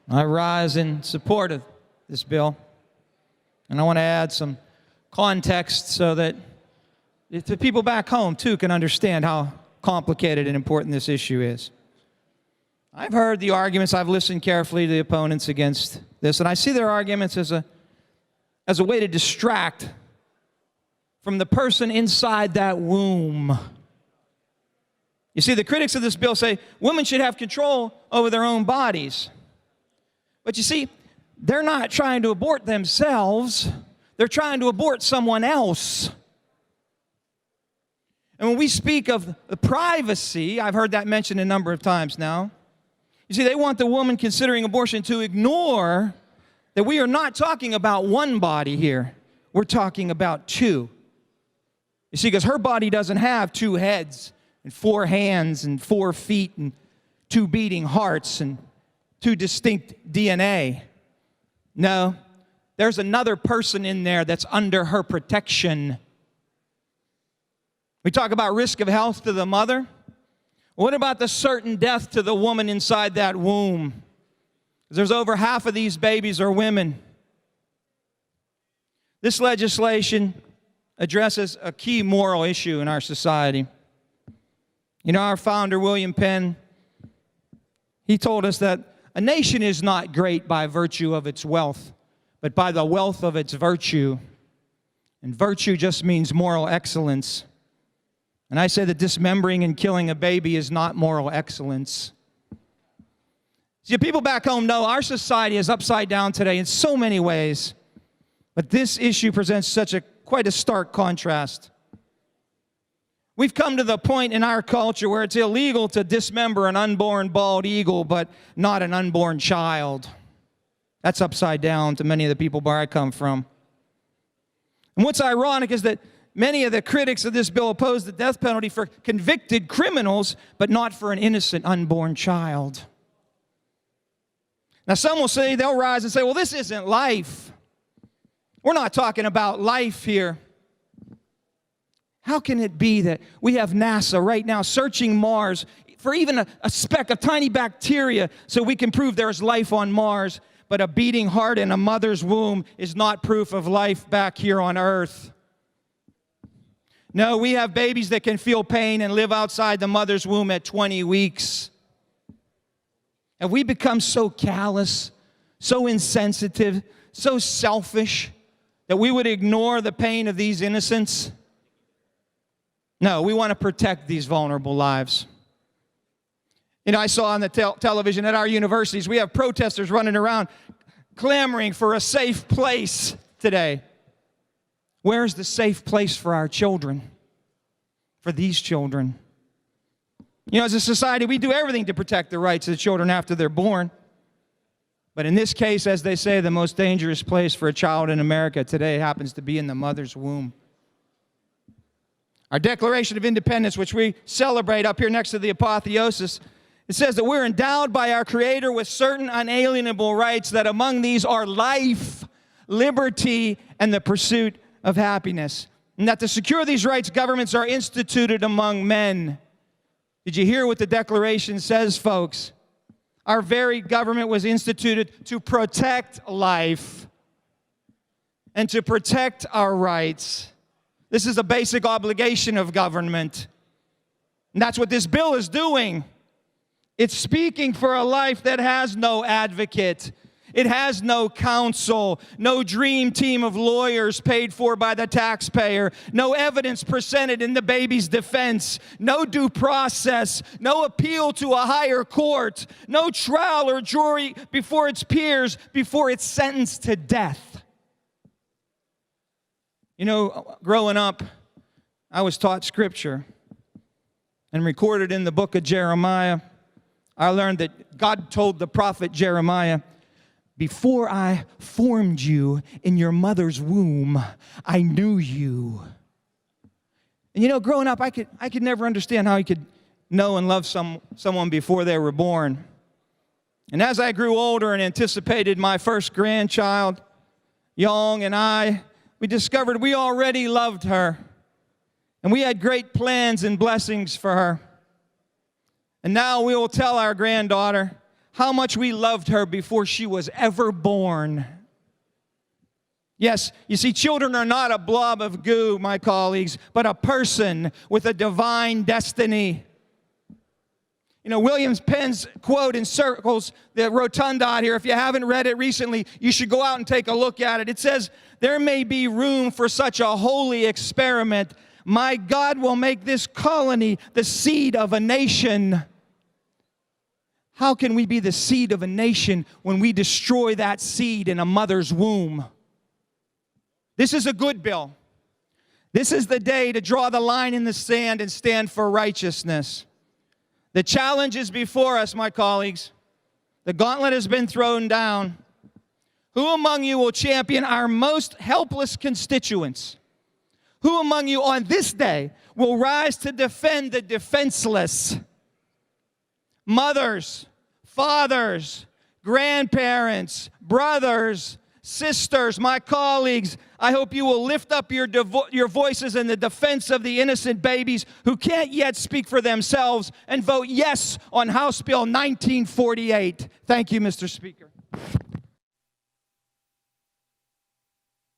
I rise in support of this bill, and I want to add some context so that the people back home, too, can understand how complicated and important this issue is. I've heard the arguments, I've listened carefully to the opponents against this, and I see their arguments as a way to distract from the person inside that womb. You see, the critics of this bill say women should have control over their own bodies. But you see, they're not trying to abort themselves. They're trying to abort someone else. And when we speak of the privacy, I've heard that mentioned a number of times now. You see, they want the woman considering abortion to ignore that we are not talking about one body here. We're talking about two. You see, because her body doesn't have two heads and four hands and 4 feet and 2 beating hearts and 2 distinct DNA. No, there's another person in there that's under her protection. We talk about risk of health to the mother. What about the certain death to the woman inside that womb? There's over half of these babies are women. This legislation addresses a key moral issue in our society. You know, our founder, William Penn, he told us that a nation is not great by virtue of its wealth, but by the wealth of its virtue. And virtue just means moral excellence. And I say that dismembering and killing a baby is not moral excellence. See, people back home know our society is upside down today in so many ways, but this issue presents quite a stark contrast. We've come to the point in our culture where it's illegal to dismember an unborn bald eagle, but not an unborn child. That's upside down to many of the people where I come from. And what's ironic is that many of the critics of this bill oppose the death penalty for convicted criminals, but not for an innocent unborn child. Now, some will say, they'll rise and say, well, this isn't life. We're not talking about life here. How can it be that we have NASA right now searching Mars for even a speck of tiny bacteria so we can prove there's life on Mars, but a beating heart in a mother's womb is not proof of life back here on Earth? No, we have babies that can feel pain and live outside the mother's womb at 20 weeks. Have we become so callous, so insensitive, so selfish that we would ignore the pain of these innocents? No, we want to protect these vulnerable lives. You know, I saw on the television at our universities, we have protesters running around clamoring for a safe place today. Where's the safe place for our children, for these children? You know, as a society, we do everything to protect the rights of the children after they're born. But in this case, as they say, the most dangerous place for a child in America today happens to be in the mother's womb. Our Declaration of Independence, which we celebrate up here next to the apotheosis, it says that we're endowed by our Creator with certain unalienable rights, that among these are life, liberty, and the pursuit of happiness. And that to secure these rights, governments are instituted among men. Did you hear what the Declaration says, folks? Our very government was instituted to protect life and to protect our rights. This is a basic obligation of government. And that's what this bill is doing. It's speaking for a life that has no advocate. It has no counsel, no dream team of lawyers paid for by the taxpayer, no evidence presented in the baby's defense, no due process, no appeal to a higher court, no trial or jury before its peers, before it's sentenced to death. You know, growing up, I was taught Scripture, and recorded in the book of Jeremiah, I learned that God told the prophet Jeremiah, before I formed you in your mother's womb, I knew you. And you know, growing up, I could never understand how you could know and love someone before they were born. And as I grew older and anticipated my first grandchild, Young and we discovered we already loved her. And we had great plans and blessings for her. And now we will tell our granddaughter how much we loved her before she was ever born. Yes, you see, children are not a blob of goo, my colleagues, but a person with a divine destiny. You know, William Penn's quote encircles the rotunda here. If you haven't read it recently, you should go out and take a look at it. It says, there may be room for such a holy experiment. My God will make this colony the seed of a nation. How can we be the seed of a nation when we destroy that seed in a mother's womb? This is a good bill. This is the day to draw the line in the sand and stand for righteousness. The challenge is before us, my colleagues. The gauntlet has been thrown down. Who among you will champion our most helpless constituents? Who among you on this day will rise to defend the defenseless? Mothers, fathers, grandparents, brothers, sisters, my colleagues, I hope you will lift up your voices in the defense of the innocent babies who can't yet speak for themselves and vote yes on House Bill 1948. Thank you, Mr. Speaker.